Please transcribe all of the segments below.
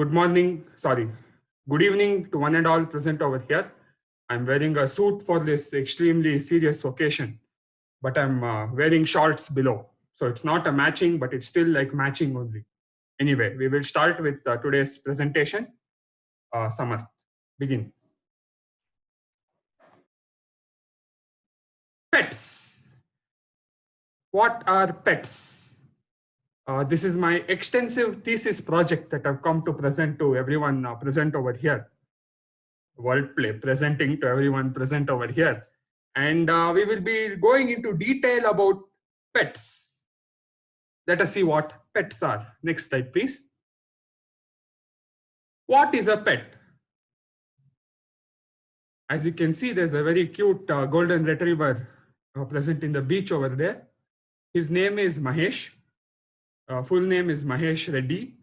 Good morning, good evening to one and all present over here. I'm wearing a suit for this extremely serious occasion, but I'm wearing shorts below. So it's not a matching, but it's still like matching only. Anyway, we will start with today's presentation. Samarth, begin. Pets. What are pets? This is my extensive thesis project that I've come to present to everyone present over here. Wordplay, presenting to everyone present over here. And we will be going into detail about pets. Let us see what pets are. Next slide, please. What is a pet? As you can see, there's a very cute golden retriever present in the beach over there. His name is Mahesh. Full name is Mahesh Reddy.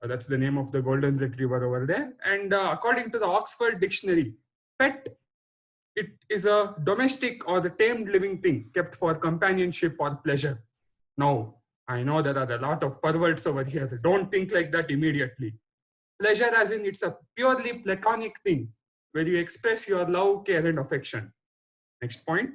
That's the name of the golden retriever over there. And according to the Oxford Dictionary, pet, it is a domestic or the tamed living thing kept for companionship or pleasure. Now, I know there are a lot of perverts over here. Don't think like that immediately. Pleasure as in it's a purely platonic thing where you express your love, care, and affection. Next point.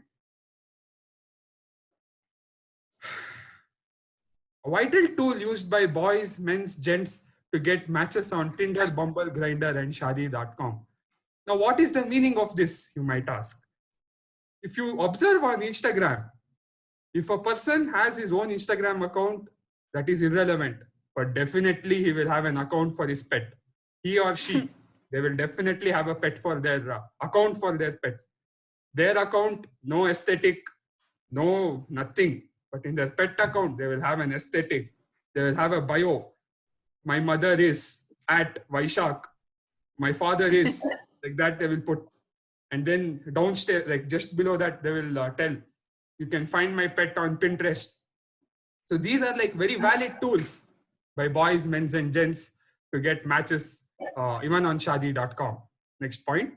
A vital tool used by boys, men's, gents to get matches on Tinder, Bumble, Grindr, and Shadi.com. Now, what is the meaning of this, you might ask? If you observe on Instagram, if a person has his own Instagram account, that is irrelevant, but definitely he will have an account for his pet. He or she, they will definitely have a pet for their account for their pet. Their account, no aesthetic, no nothing. But in their pet account, they will have an aesthetic. They will have a bio. My mother is at Vaishak. My father is like that. They will put, and then downstairs, like just below that, they will tell you can find my pet on Pinterest. So these are like very valid tools by boys, men's, and gents to get matches even on Shadi.com. Next point.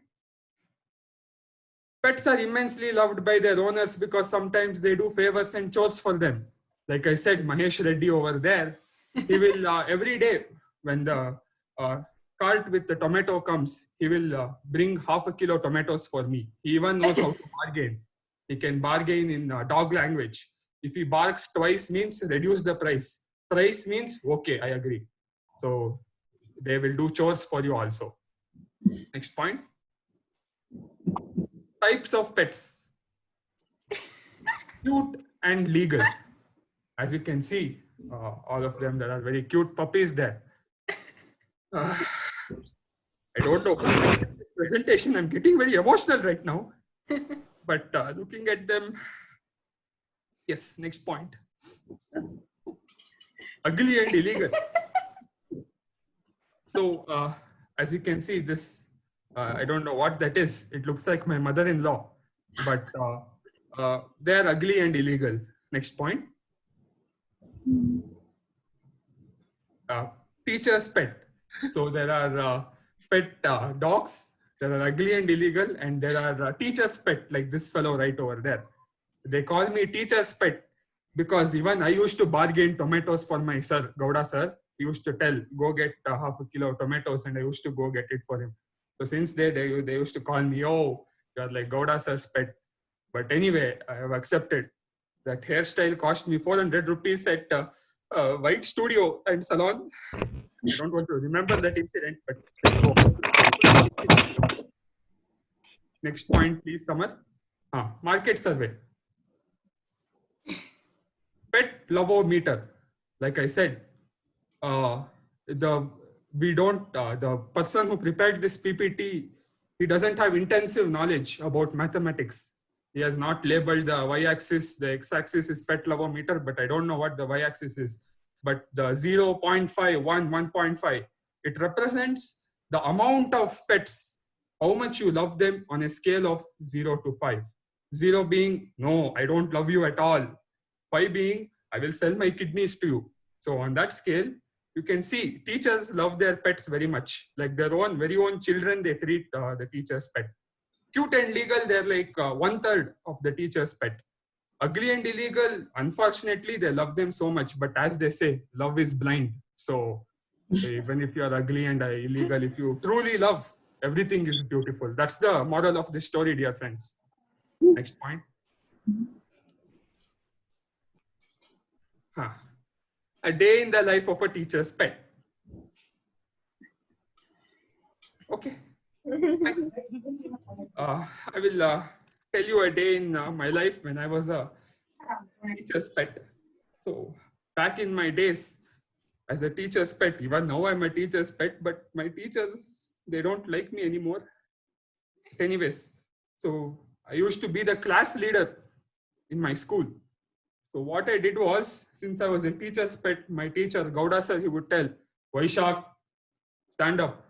Pets are immensely loved by their owners because sometimes they do favors and chores for them. Like I said, Mahesh Reddy over there, he will every day when the cart with the tomato comes, he will bring half a kilo tomatoes for me. He even knows how to bargain. He can bargain in dog language. If he barks twice means reduce the price. Price means, okay, I agree. So they will do chores for you also. Next point. Types of pets. Cute and legal. As you can see, all of them, there are very cute puppies there. I don't know this presentation. I'm getting very emotional right now. But looking at them, yes, next point. Ugly and illegal. So, as you can see, this, I don't know what that is. It looks like my mother-in-law, but they're ugly and illegal. Next point. Teacher's pet. So there are pet dogs, there are ugly and illegal, and there are teacher's pet, like this fellow right over there. They call me teacher's pet because even I used to bargain tomatoes for my sir, Gowda sir. He used to tell, go get half a kilo of tomatoes, and I used to go get it for him. So since they used to call me, oh, you're like Gowda sir's pet. But anyway, I have accepted. That hairstyle cost me 400 rupees at White Studio and Salon. I don't want to remember that incident, but let's go. Next point, please, Samar. Market survey. Pet Lovometer. Like I said, the person who prepared this PPT, he doesn't have intensive knowledge about mathematics. He has not labeled the y-axis, the x-axis is pet Lovometer, but I don't know what the y-axis is. But the 0.5, 1.5, it represents the amount of pets, how much you love them on a scale of 0 to 5. 0 being, no, I don't love you at all. 5 being, I will sell my kidneys to you. So on that scale, you can see teachers love their pets very much. Like their own, very own children, they treat the teacher's pet. Cute and legal, they're like 1/3 of the teacher's pet. Ugly and illegal, unfortunately, they love them so much. But as they say, love is blind. So Even if you are ugly and illegal, if you truly love, everything is beautiful. That's the moral of this story, dear friends. Next point. Huh. A day in the life of a teacher's pet. Okay. I will tell you a day in my life when I was a teacher's pet. So back in my days as a teacher's pet, even now I'm a teacher's pet, but my teachers, they don't like me anymore. But anyways, so I used to be the class leader in my school. So what I did was, since I was a teacher's pet, my teacher, Gowda sir, he would tell, Vaishak, stand up.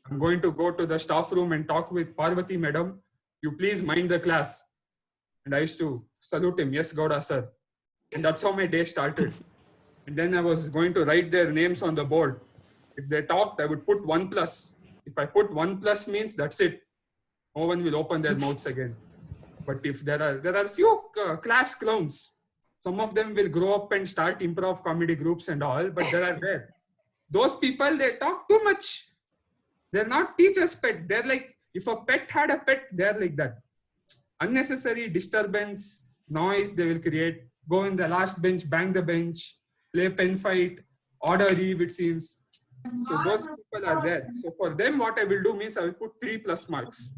I'm going to go to the staff room and talk with Parvati madam. You please mind the class. And I used to salute him, yes, Gowda sir. And that's how my day started. And then I was going to write their names on the board. If they talked, I would put 1+. If I put 1+ means that's it. No one will open their mouths again. But if there are few class clowns, some of them will grow up and start improv comedy groups and all, but there. Those people, they talk too much. They're not teachers' pet. They're like, if a pet had a pet, they're like that. Unnecessary disturbance, noise they will create. Go in the last bench, bang the bench, play pen fight, order Eve, it seems. So those people are there. So for them, what I will do means I will put 3+ marks.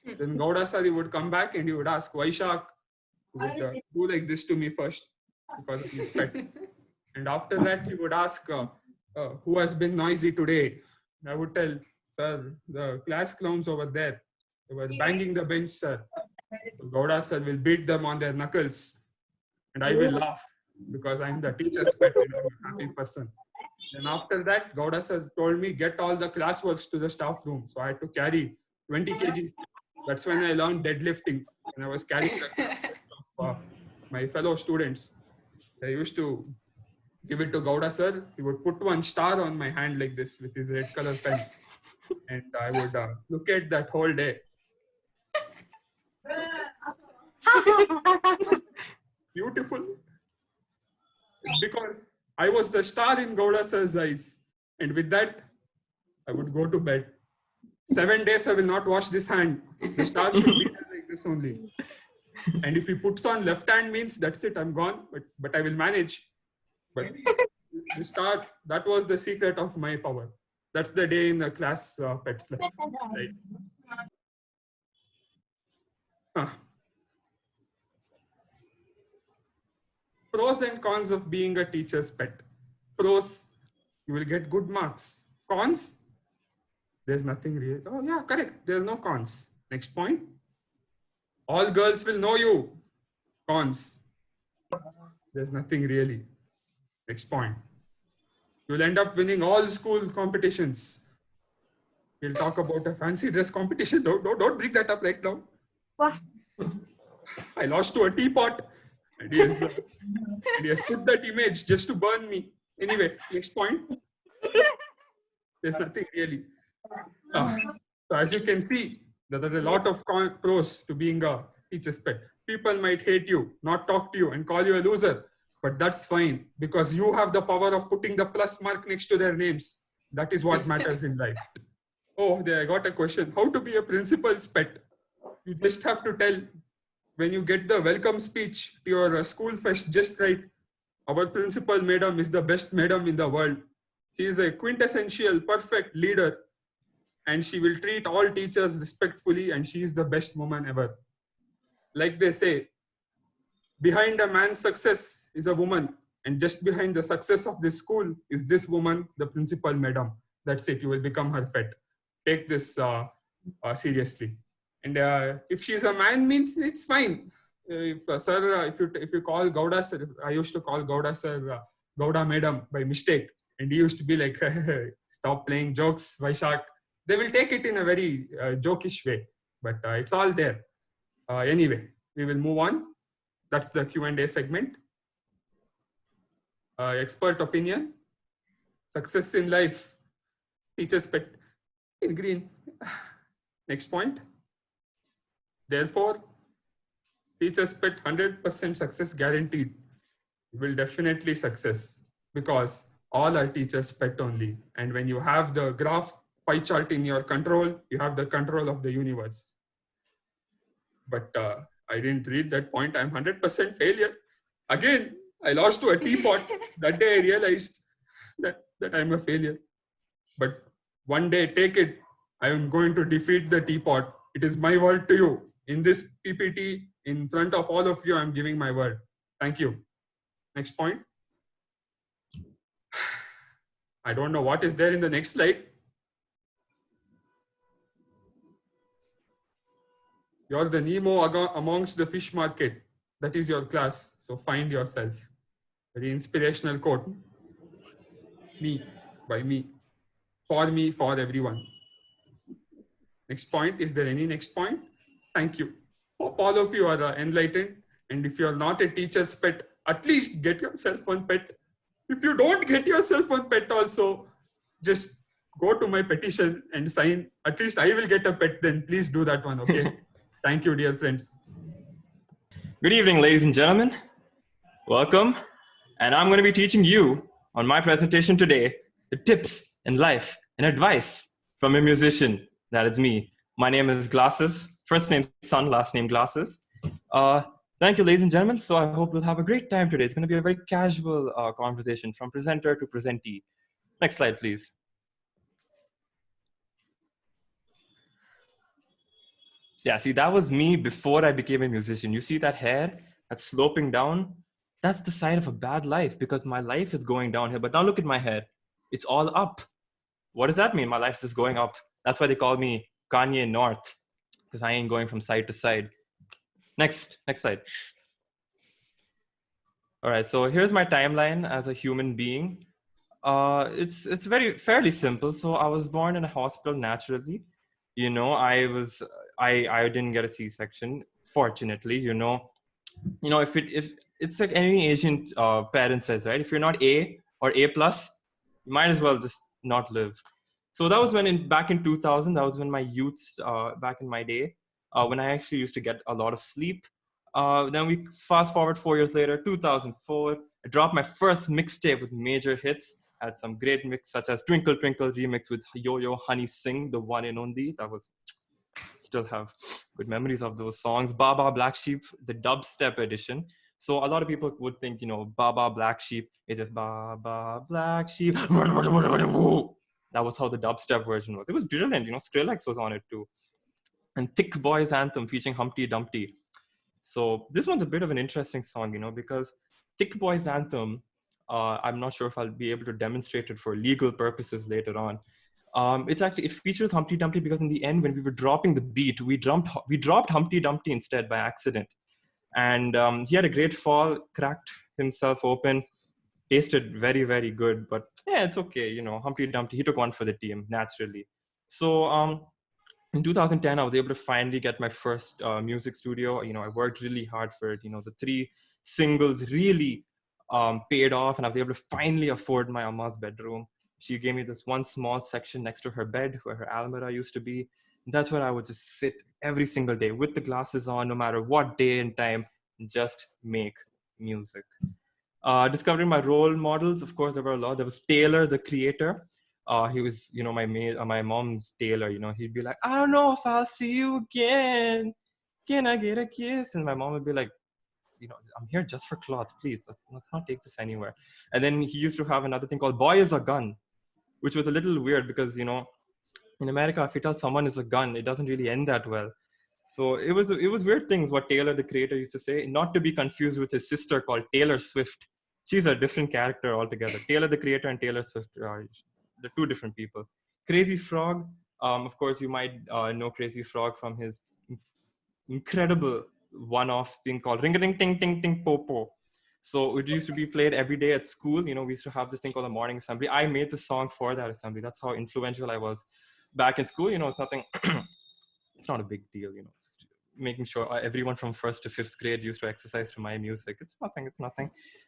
Then Gowda sir, he would come back and he would ask, Vaishak, he would do like this to me first because I'm his pet. And after that, he would ask, who has been noisy today? And I would tell, sir, the class clowns over there, they were banging the bench, sir. So Gowda sir will beat them on their knuckles. And I will laugh because I'm the teacher's pet and I'm a happy person. Then after that, Gowda sir told me, get all the classworks to the staff room. So I had to carry 20 kg. That's when I learned deadlifting. And I was carrying the classworks of my fellow students. I used to give it to Gowda sir. He would put one star on my hand like this with his red color pen. And I would look at that whole day. Beautiful. Because I was the star in Gowda sir's eyes. And with that, I would go to bed. 7 days I will not wash this hand. The star should be there like this only. And if he puts on left hand means that's it, I'm gone. But I will manage. But the star, that was the secret of my power. That's the day in the class pet's life. Right? Pros and cons of being a teacher's pet. Pros, you will get good marks. Cons, there's nothing real. Oh yeah, correct. There's no cons. Next point. All girls will know you. Cons. There's nothing really. Next point. You'll end up winning all school competitions. We'll talk about a fancy dress competition. Don't bring that up right now. What? I lost to a teapot. And he has put that image just to burn me. Anyway, next point. There's nothing really. So as you can see, there are a lot of pros to being a teacher's pet. People might hate you, not talk to you, and call you a loser. But that's fine because you have the power of putting the plus mark next to their names. That is what matters in life. Oh, there I got a question. How to be a principal's pet? You just have to tell when you get the welcome speech to your school fest, just right. Our principal madam is the best madam in the world. She is a quintessential, perfect leader. And she will treat all teachers respectfully and she is the best woman ever. Like they say, behind a man's success is a woman. And just behind the success of this school is this woman, the principal madam. That's it. You will become her pet. Take this seriously. And if she's a man, means it's fine. If you call Gowda sir, I used to call Gowda sir Gowda madam by mistake. And he used to be like, stop playing jokes, Vaishak. They will take it in a very jokish way. But it's all there. Anyway, we will move on. That's the Q&A segment. Expert opinion. Success in life. Teacher's pet in green. Next point. Therefore, teacher's pet 100% success guaranteed. You will definitely success because all are teachers' pet only. And when you have the graph pie chart in your control, you have the control of the universe. But I didn't read that point. I'm 100% failure. Again, I lost to a teapot. That day I realized that I'm a failure. But one day, take it. I am going to defeat the teapot. It is my word to you. In this PPT, in front of all of you, I'm giving my word. Thank you. Next point. I don't know what is there in the next slide. You're the Nemo amongst the fish market. That is your class. So find yourself. Very inspirational quote. Me, by me, for everyone. Next point. Is there any next point? Thank you. Hope all of you are enlightened. And if you're not a teacher's pet, at least get yourself one pet. If you don't get yourself one pet also, just go to my petition and sign. At least I will get a pet then. Please do that one, okay? Thank you, dear friends. Good evening, ladies and gentlemen. Welcome. And I'm going to be teaching you on my presentation today the tips in life and advice from a musician. That is me. My name is Glasses. First name Sun, last name Glasses. Thank you, ladies and gentlemen. So I hope we'll have a great time today. It's going to be a very casual conversation from presenter to presentee. Next slide, please. Yeah, see, that was me before I became a musician. You see that hair that's sloping down? That's the sign of a bad life because my life is going downhill. But now look at my hair. It's all up. What does that mean? My life is going up. That's why they call me Kanye North, because I ain't going from side to side. Next slide. All right, so here's my timeline as a human being. It's fairly simple. So I was born in a hospital naturally. You know, I didn't get a C-section, fortunately. You know, if it's like any Asian parent says, right? If you're not A or A plus, you might as well just not live. So that was back in 2000. That was when my youth, back in my day, when I actually used to get a lot of sleep. Then we fast forward 4 years later, 2004. I dropped my first mixtape with major hits. Had some great mix such as Twinkle Twinkle remix with Yo-Yo Honey Singh, the one and only. That was, still have good memories of those songs. Baba Black Sheep, the dubstep edition. So a lot of people would think, Baba Black Sheep is just Baba Black Sheep. That was how the dubstep version was. It was brilliant. Skrillex was on it too. And Thick Boy's Anthem featuring Humpty Dumpty. So this one's a bit of an interesting song, because Thick Boy's Anthem, I'm not sure if I'll be able to demonstrate it for legal purposes later on. It features Humpty Dumpty because in the end, when we were dropping the beat, we dropped Humpty Dumpty instead by accident. And he had a great fall, cracked himself open, tasted very, very good, but yeah, it's okay. Humpty Dumpty, he took one for the team naturally. So in 2010, I was able to finally get my first music studio. I worked really hard for it. The 3 singles really paid off, and I was able to finally afford my Amma's bedroom. She gave me this one small section next to her bed where her almirah used to be. And that's where I would just sit every single day with the glasses on, no matter what day and time, and just make music. Discovering my role models, of course, there were a lot. There was Taylor, the creator. He was, my mom's tailor. He'd be like, I don't know if I'll see you again. Can I get a kiss? And my mom would be like, I'm here just for clothes, please. Let's not take this anywhere. And then he used to have another thing called Boy is a Gun, which was a little weird because, in America, if you tell someone is a gun, it doesn't really end that well. So it was weird things what Taylor, the creator, used to say, not to be confused with his sister called Taylor Swift. She's a different character altogether. Taylor, the creator, and Taylor Swift are they're 2 different people. Crazy Frog, of course, you might know Crazy Frog from his incredible one-off thing called Ring a Ding Ting Ting Ting Po Po. So it used to be played every day at school. We used to have this thing called the morning assembly. I made the song for that assembly. That's how influential I was back in school. It's nothing. It's not a big deal. Just making sure everyone from 1st to 5th grade used to exercise to my music. It's nothing.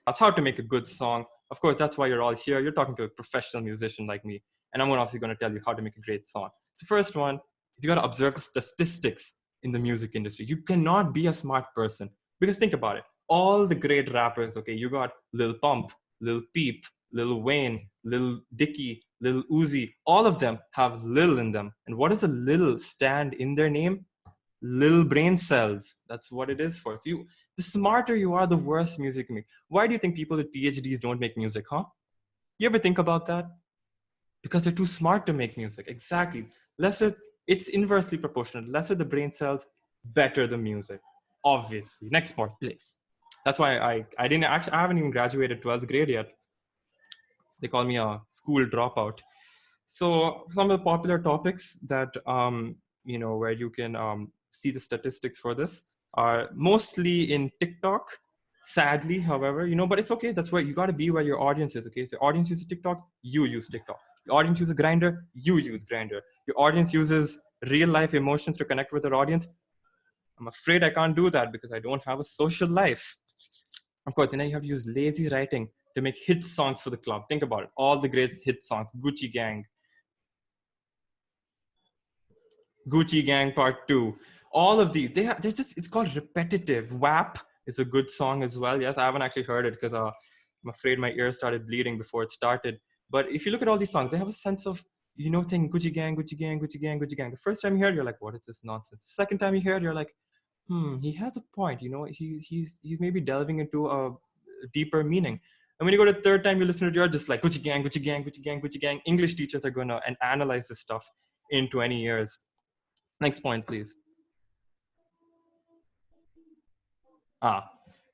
That's how to make a good song. Of course, that's why you're all here. You're talking to a professional musician like me. And I'm obviously going to tell you how to make a great song. The first one is you got to observe the statistics in the music industry. You cannot be a smart person because think about it. All the great rappers, okay, you got Lil Pump, Lil Peep, Lil Wayne, Lil Dicky, Lil Uzi, all of them have Lil in them. And what does a Lil stand in their name? Lil brain cells. That's what it is for. So the smarter you are, the worse music you make. Why do you think people with PhDs don't make music, huh? You ever think about that? Because they're too smart to make music. Exactly. Lesser, it's inversely proportional. Lesser the brain cells, better the music. Obviously. Next point, please. That's why I didn't actually, I haven't even graduated 12th grade yet. They call me a school dropout. So some of the popular topics that where you can see the statistics for this are mostly in TikTok. Sadly, however, but it's okay. That's where you got to be where your audience is. Okay, if your audience uses TikTok, you use TikTok. Your audience uses Grinder, you use Grinder. Your audience uses real life emotions to connect with their audience. I'm afraid I can't do that because I don't have a social life. Of course, then you have to use lazy writing to make hit songs for the club. Think about it. All the great hit songs, Gucci Gang Part 2, all of these, they're just, it's called repetitive. WAP is a good song as well. Yes, I haven't actually heard it because I'm afraid my ear started bleeding before it started. But if you look at all these songs, they have a sense of, saying Gucci Gang, Gucci Gang, Gucci Gang, Gucci Gang. The first time you hear it, you're like, what is this nonsense? The second time you hear it, you're like, he has a point. He's maybe delving into a deeper meaning. And when you go to the third time you listen to it, you're just like, Gucci Gang, Gucci Gang, Gucci Gang, Gucci Gang. English teachers are going to analyze this stuff in 20 years. Next point, please. All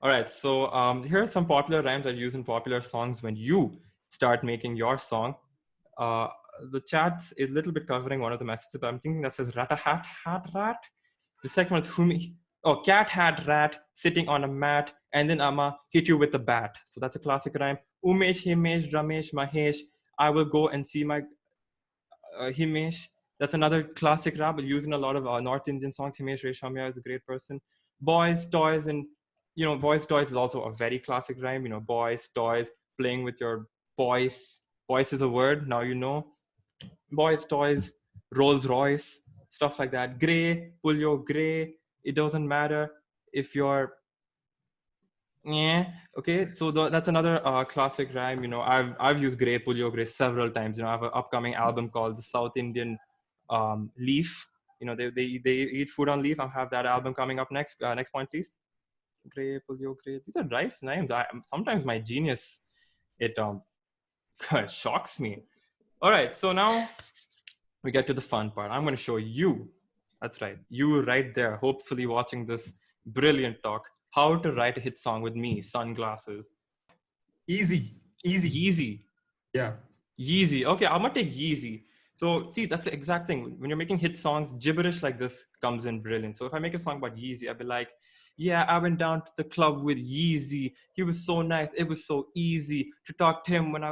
right. So here are some popular rhymes that are used in popular songs when you start making your song. The chat is a little bit covering one of the messages, but I'm thinking that says rat a hat hat rat. The second one is cat hat rat sitting on a mat, and then I'ma hit you with a bat. So that's a classic rhyme. Umesh, Himesh, Ramesh, Mahesh. I will go and see my Himesh. That's another classic rap used in a lot of North Indian songs. Himesh Reshamya is a great person. Boys, toys, and boys, toys is also a very classic rhyme. Boys, toys, playing with your boys. Boys is a word, now you know. Boys, toys, Rolls Royce, stuff like that. Gray, pull your gray. It doesn't matter if you're okay. So that's another classic rhyme. I've used Grey Pulio Grey several times. I have an upcoming album called the South Indian Leaf. They eat food on leaf. I have that album coming up next. Next point, please. Grey Pulio Grey. These are nice names. Sometimes my genius, it shocks me. All right. So now we get to the fun part. I'm going to show you. That's right. You right there, hopefully watching this brilliant talk. How to write a hit song with me, sunglasses. Easy. Yeezy. Yeah. Yeezy. Okay, I'm gonna take Yeezy. So see, that's the exact thing. When you're making hit songs, gibberish like this comes in brilliant. So if I make a song about Yeezy, I'd be like, yeah, I went down to the club with Yeezy. He was so nice. It was so easy to talk to him when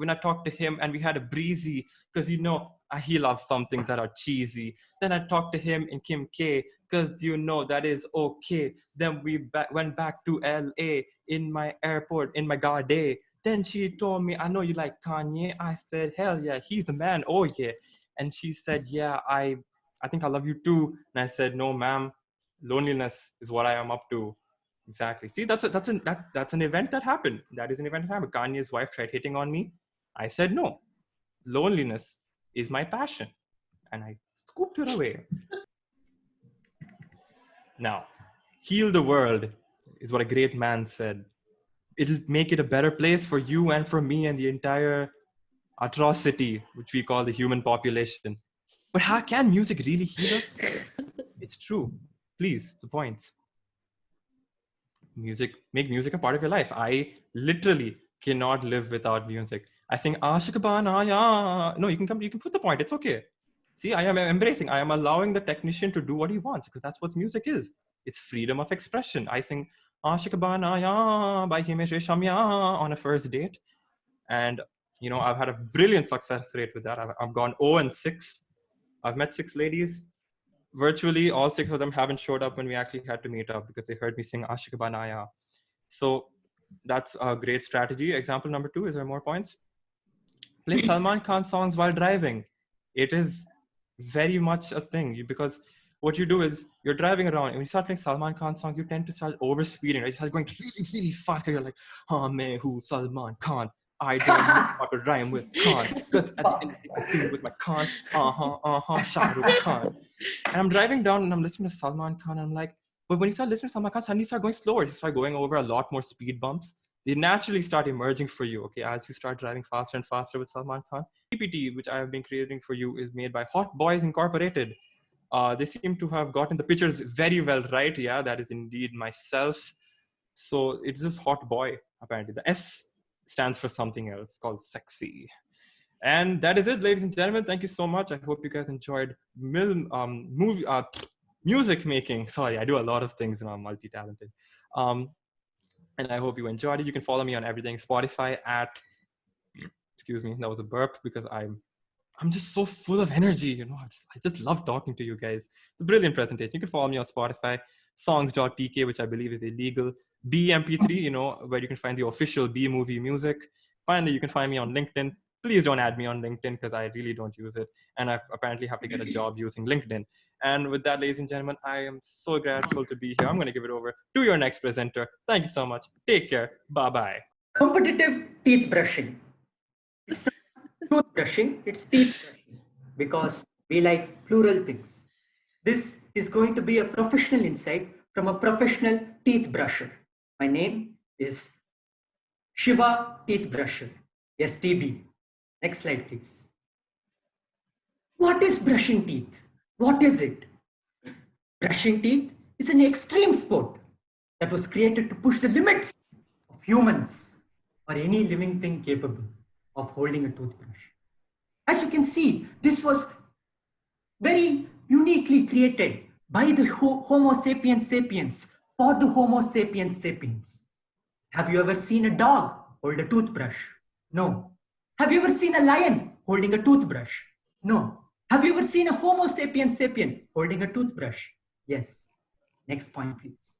I talked to him, and we had a breezy because he loves some things that are cheesy. Then I talked to him in Kim K because that is okay. Then we went back to LA in my airport in my Garde. Then she told me, I know you like Kanye. I said, hell yeah, he's the man. Oh yeah. And she said, yeah, I think I love you too. And I said, no, ma'am, loneliness is what I am up to. Exactly. See, that's an event that happened. That is an event that happened. Kanye's wife tried hitting on me. I said, no, loneliness is my passion. And I scooped her away. Now, heal the world is what a great man said. It'll make it a better place for you and for me and the entire atrocity, which we call the human population. But how can music really heal us? It's true. Please, the points. Make music a part of your life. I literally cannot live without music. I think Ashik Banaya. No, you can put the point. It's okay. See, I am embracing. I am allowing the technician to do what he wants because that's what music is. It's freedom of expression. I sing Ashik Banaya by Himesh Reshamya on a first date. And I've had a brilliant success rate with that. I've gone 0-6. I've met 6 ladies. Virtually all 6 of them haven't showed up when we actually had to meet up because they heard me sing Ashik Banaya. So that's a great strategy. Example number 2, is there more points? Play Salman Khan songs while driving. It is very much a thing because what you do is you're driving around and when you start playing Salman Khan songs, you tend to start over speeding, right? You start going really, really fast because you're like, oh man, who Salman Khan? I don't know how to rhyme with Khan, because at the end of the day, I feel with my Khan, Shah Rukh Khan. And I'm driving down and I'm listening to Salman Khan. And I'm like, but when you start listening to Salman Khan, suddenly you start going slower. You start going over a lot more speed bumps. They naturally start emerging for you, okay, as you start driving faster and faster with Salman Khan. PPT, which I have been creating for you, is made by Hot Boys Incorporated. They seem to have gotten the pictures very well right. Yeah, that is indeed myself. So it's just Hot Boy, apparently. The S stands for something else called sexy. And that is it, ladies and gentlemen. Thank you so much. I hope you guys enjoyed music making. Sorry, I do a lot of things and I'm multi-talented. And I hope you enjoyed it. You can follow me on everything. Spotify at, excuse me, that was a burp because I'm just so full of energy. You know, I just love talking to you guys. It's a brilliant presentation. You can follow me on Spotify, songs.pk, which I believe is illegal. BMP3, you know, where you can find the official B movie music. Finally, you can find me on LinkedIn. Please don't add me on LinkedIn because I really don't use it. And I apparently have to get a job using LinkedIn. And with that, ladies and gentlemen, I am so grateful to be here. I'm going to give it over to your next presenter. Thank you so much. Take care. Bye-bye. Competitive teeth brushing. It's not tooth brushing, it's teeth brushing because we like plural things. This is going to be a professional insight from a professional teeth brusher. My name is Shiva Teeth Brusher, STB. Next slide, please. What is brushing teeth? What is it? Brushing teeth is an extreme sport that was created to push the limits of humans or any living thing capable of holding a toothbrush. As you can see, this was very uniquely created by the Homo sapiens sapiens for the Homo sapiens sapiens. Have you ever seen a dog hold a toothbrush? No. Have you ever seen a lion holding a toothbrush? No. Have you ever seen a Homo sapiens sapien holding a toothbrush? Yes. Next point, please.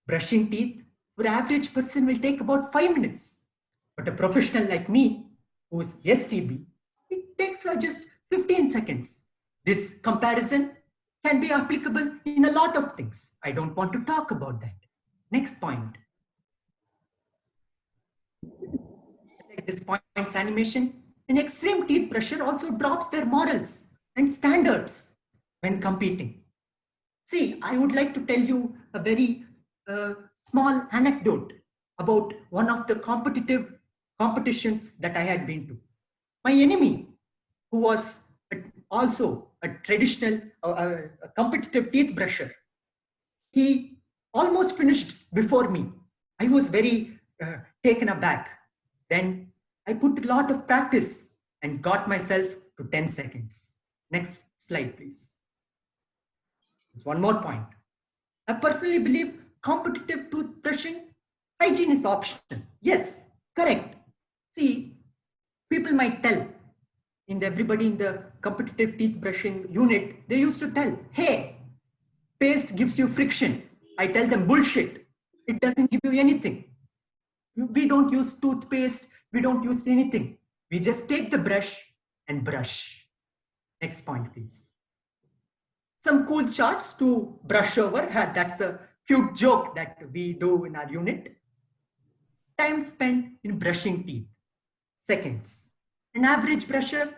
Brushing teeth for an average person will take about 5 minutes. But a professional like me, who's STB, it takes just 15 seconds. This comparison can be applicable in a lot of things. I don't want to talk about that. Next point. Like this point's animation, an extreme teeth brusher also drops their morals and standards when competing. See, I would like to tell you a very small anecdote about one of the competitions that I had been to. My enemy, who was also a traditional, a competitive teeth brusher, he almost finished before me. I was very taken aback. Then I put a lot of practice and got myself to 10 seconds. Next slide, please. There's one more point. I personally believe competitive toothbrushing hygiene is optional. Yes, correct. See, people might tell, everybody in the competitive teeth brushing unit, they used to tell, hey, paste gives you friction. I tell them bullshit. It doesn't give you anything. We don't use toothpaste. We don't use anything. We just take the brush and brush. Next point, please. Some cool charts to brush over. That's a cute joke that we do in our unit. Time spent in brushing teeth, seconds. An average brusher,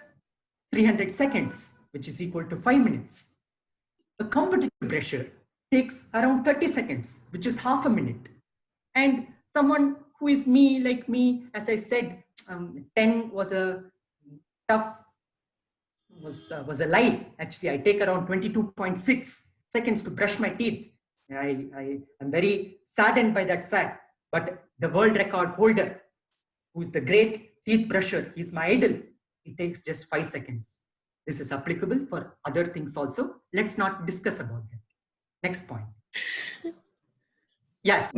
300 seconds, which is equal to 5 minutes. A competitive brusher takes around 30 seconds, which is half a minute. And someone who is like me, as I said, 10 was a tough, was a lie. Actually, I take around 22.6 seconds to brush my teeth. I am very saddened by that fact. But the world record holder, who's the great teeth brusher, he's my idol. It takes just 5 seconds. This is applicable for other things also. Let's not discuss about that. Next point. Yes,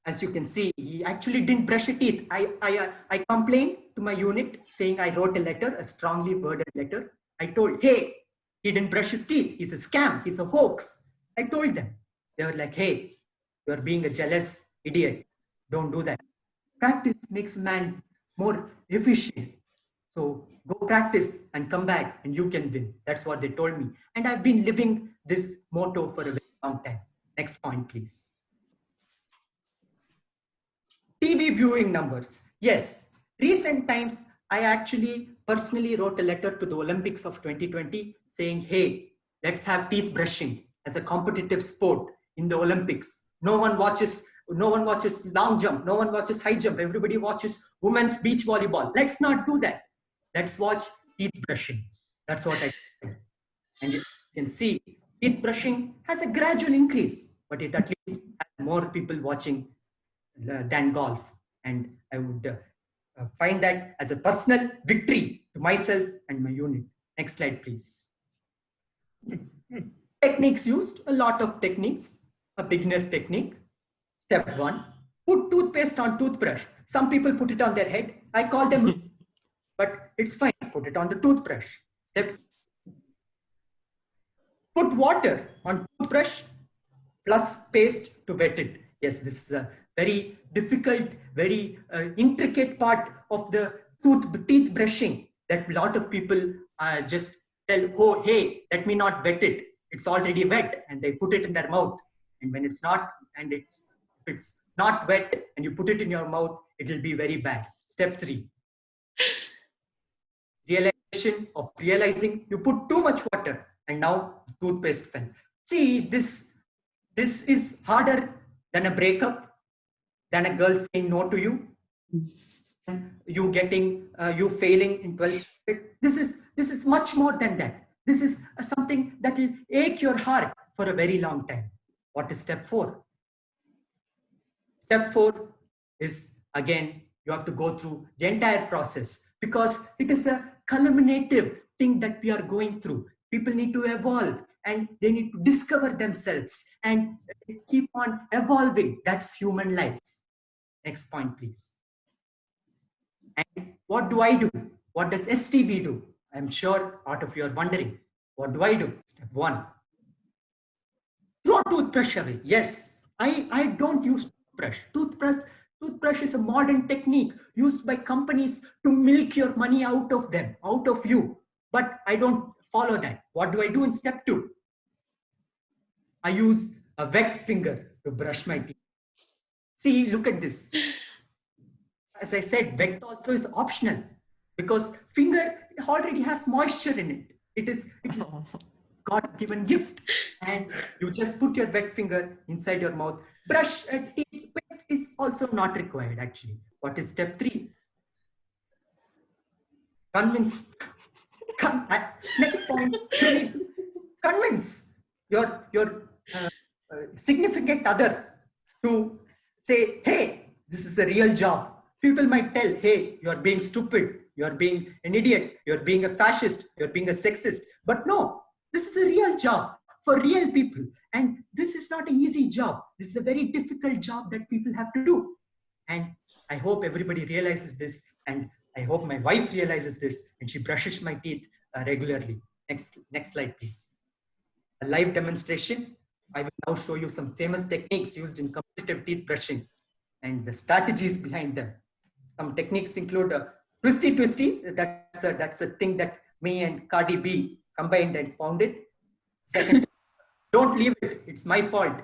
as you can see, he actually didn't brush his teeth. I complained to my unit saying I wrote a letter, a strongly worded letter. I told, hey, he didn't brush his teeth. He's a scam. He's a hoax. I told them. They were like, hey, you're being a jealous idiot. Don't do that. Practice makes a man more efficient. So go practice and come back and you can win. That's what they told me. And I've been living this motto for a very long time. Next point, please. TV viewing numbers. Yes, recent times, I actually personally wrote a letter to the Olympics of 2020 saying, hey, let's have teeth brushing as a competitive sport in the Olympics. No one watches long jump, no one watches high jump, everybody watches women's beach volleyball. Let's not do that. Let's watch teeth brushing. That's what I did. And you can see teeth brushing has a gradual increase, but it at least has more people watching than golf. And I would find that as a personal victory to myself and my unit. Next slide, please. Techniques used, a lot of techniques. A beginner technique. Step 1, put toothpaste on toothbrush. Some people put it on their head. I call them, but it's fine. Put it on the toothbrush. Step, put water on toothbrush plus paste to wet it. Yes, this is a very difficult, very intricate part of the teeth brushing that a lot of people just tell, oh, hey, let me not wet it. It's already wet, and they put it in their mouth. And when it's not, and if it's not wet and you put it in your mouth, it will be very bad. Step 3. Realization of realizing you put too much water and now toothpaste fell. See, this is harder than a breakup, than a girl saying no to you, you getting you failing in 12th grade. This is much more than that. This is something that will ache your heart for a very long time. What is step 4? Step 4 is, again, you have to go through the entire process because it is a culminative thing that we are going through. People need to evolve and they need to discover themselves and keep on evolving. That's human life. Next point, please. And what do I do? What does STB do? I'm sure part of you are wondering. What do I do? Step 1. Throw toothbrush away. Yes, I don't use toothbrush. Toothbrush is a modern technique used by companies to milk your money out of them, out of you. But I don't follow that. What do I do in step 2? I use a wet finger to brush my teeth. See, look at this. As I said, wet also is optional because finger already has moisture in it. It is God's given gift, and you just put your wet finger inside your mouth. Brush teeth paste is also not required actually. What is step 3? Convince. Next point. Convince your significant other to say, hey, this is a real job. People might tell, hey, you're being stupid, you're being an idiot, you're being a fascist, you're being a sexist. But no, this is a real job for real people. And this is not an easy job. This is a very difficult job that people have to do. And I hope everybody realizes this. And I hope my wife realizes this and she brushes my teeth regularly. Next slide, please. A live demonstration. I will now show you some famous techniques used in competitive teeth brushing and the strategies behind them. Some techniques include twisty. That's a thing that me and Cardi B combined and founded. Second, don't leave it. It's my fault.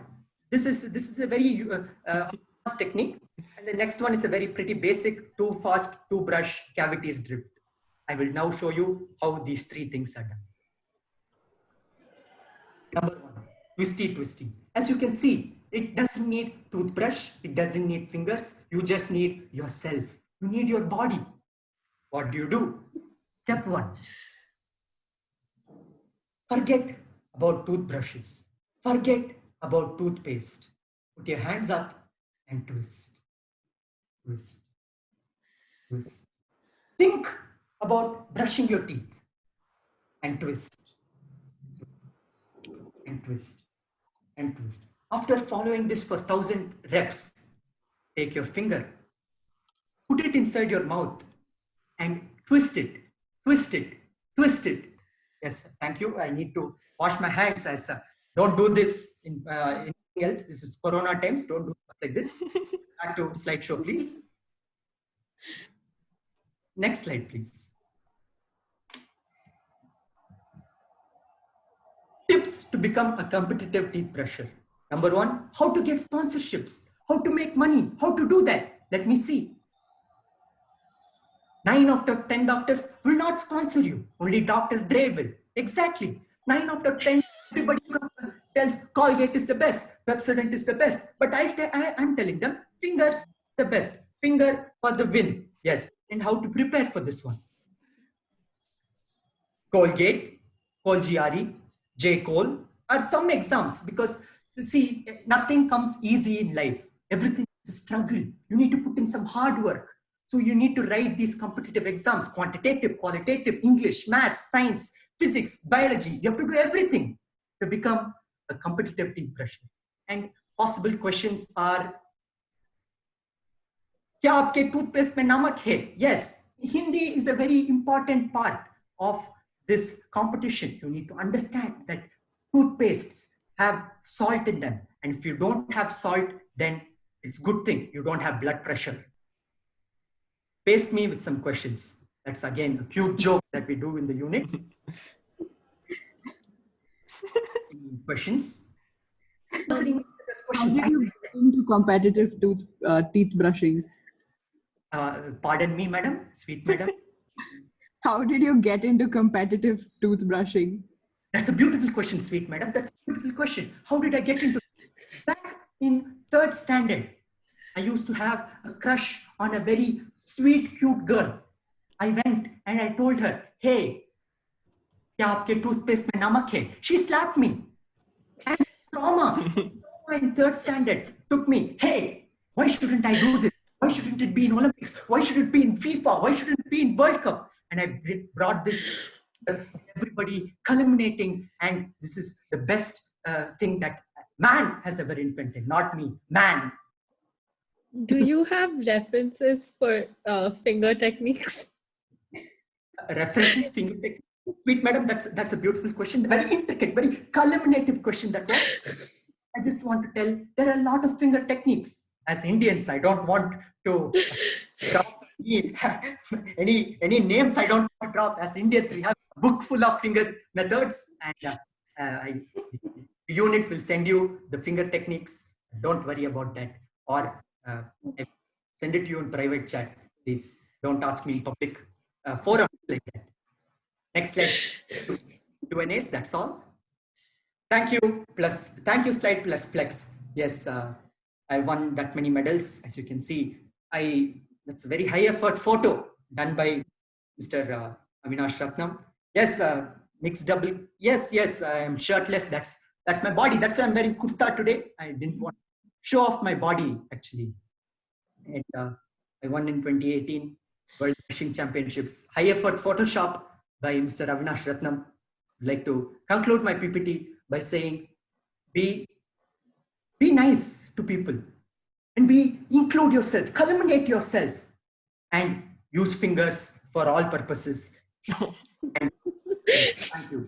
This is a very fast technique. And the next one is a very pretty basic too fast, too brush cavities drift. I will now show you how these 3 things are done. Number 1, twisty. As you can see, it doesn't need toothbrush. It doesn't need fingers. You just need yourself. You need your body. What do? Step 1. Forget about toothbrushes. Forget about toothpaste. Put your hands up and twist. Think about brushing your teeth and twist. After following this for 1,000 reps, take your finger, put it inside your mouth and twist it. Yes, thank you. I need to wash my hands. Don't do this in anything else. This is Corona times. Don't do stuff like this. Back to slideshow, please. Next slide, please. Tips to become a competitive teeth brusher. Number 1, how to get sponsorships, how to make money, how to do that. Let me see. 9 out of 10 doctors will not sponsor you. Only Dr. Dre will. Exactly. 9 out of 10, everybody tells Colgate is the best, Pepsodent is the best. But I'm telling them, fingers the best. Finger for the win. Yes. And how to prepare for this one. Colgate, Colgiari, J. Cole are some exams, because you see, nothing comes easy in life. Everything is a struggle. You need to put in some hard work. So you need to write these competitive exams, quantitative, qualitative, English, maths, science, physics, biology. You have to do everything to become a competitive team pressure. And possible questions are, क्या आपके toothpaste में नमक है? Yes, Hindi is a very important part of this competition. You need to understand that toothpastes have salt in them. And if you don't have salt, then it's a good thing you don't have blood pressure. Paste me with some questions. That's again a cute joke that we do in the unit. Questions? How did you get into competitive teeth brushing? Pardon me, madam, sweet madam. How did you get into competitive toothbrushing? That's a beautiful question, sweet madam. That's a beautiful question. How did I get into it? Back in 3rd standard, I used to have a crush on a very sweet, cute girl. I went and I told her, hey, क्या आपके toothpaste में नमक है? She slapped me. And trauma in 3rd standard took me, hey, why shouldn't I do this? Why shouldn't it be in Olympics? Why should it be in FIFA? Why shouldn't it be in World Cup? And I brought this, everybody culminating, and this is the best thing that man has ever invented, not me, man. Do you have references for finger techniques? References, finger techniques? Sweet madam, that's a beautiful question. Very intricate, very culminative question that was. I just want to tell, there are a lot of finger techniques. As Indians, I don't want to drop any names. I don't want to drop. As Indians, we have a book full of finger methods, and the unit will send you the finger techniques. Don't worry about that. Or send it to you in private chat. Please don't ask me in public forums like that. Next slide. Q&As. That's all. Thank you. Thank you. Slide plus flex. Yes. I won that many medals, as you can see. That's a very high effort photo done by Mr. Avinash Ratnam. Yes, mixed double. Yes, I am shirtless. That's my body. That's why I'm wearing kurta today. I didn't want to show off my body, actually. And I won in 2018 World Brushing Championships. High effort Photoshop by Mr. Avinash Ratnam. I'd like to conclude my PPT by saying, be nice to people, and include yourself, culminate yourself, and use fingers for all purposes. And, yes, thank you.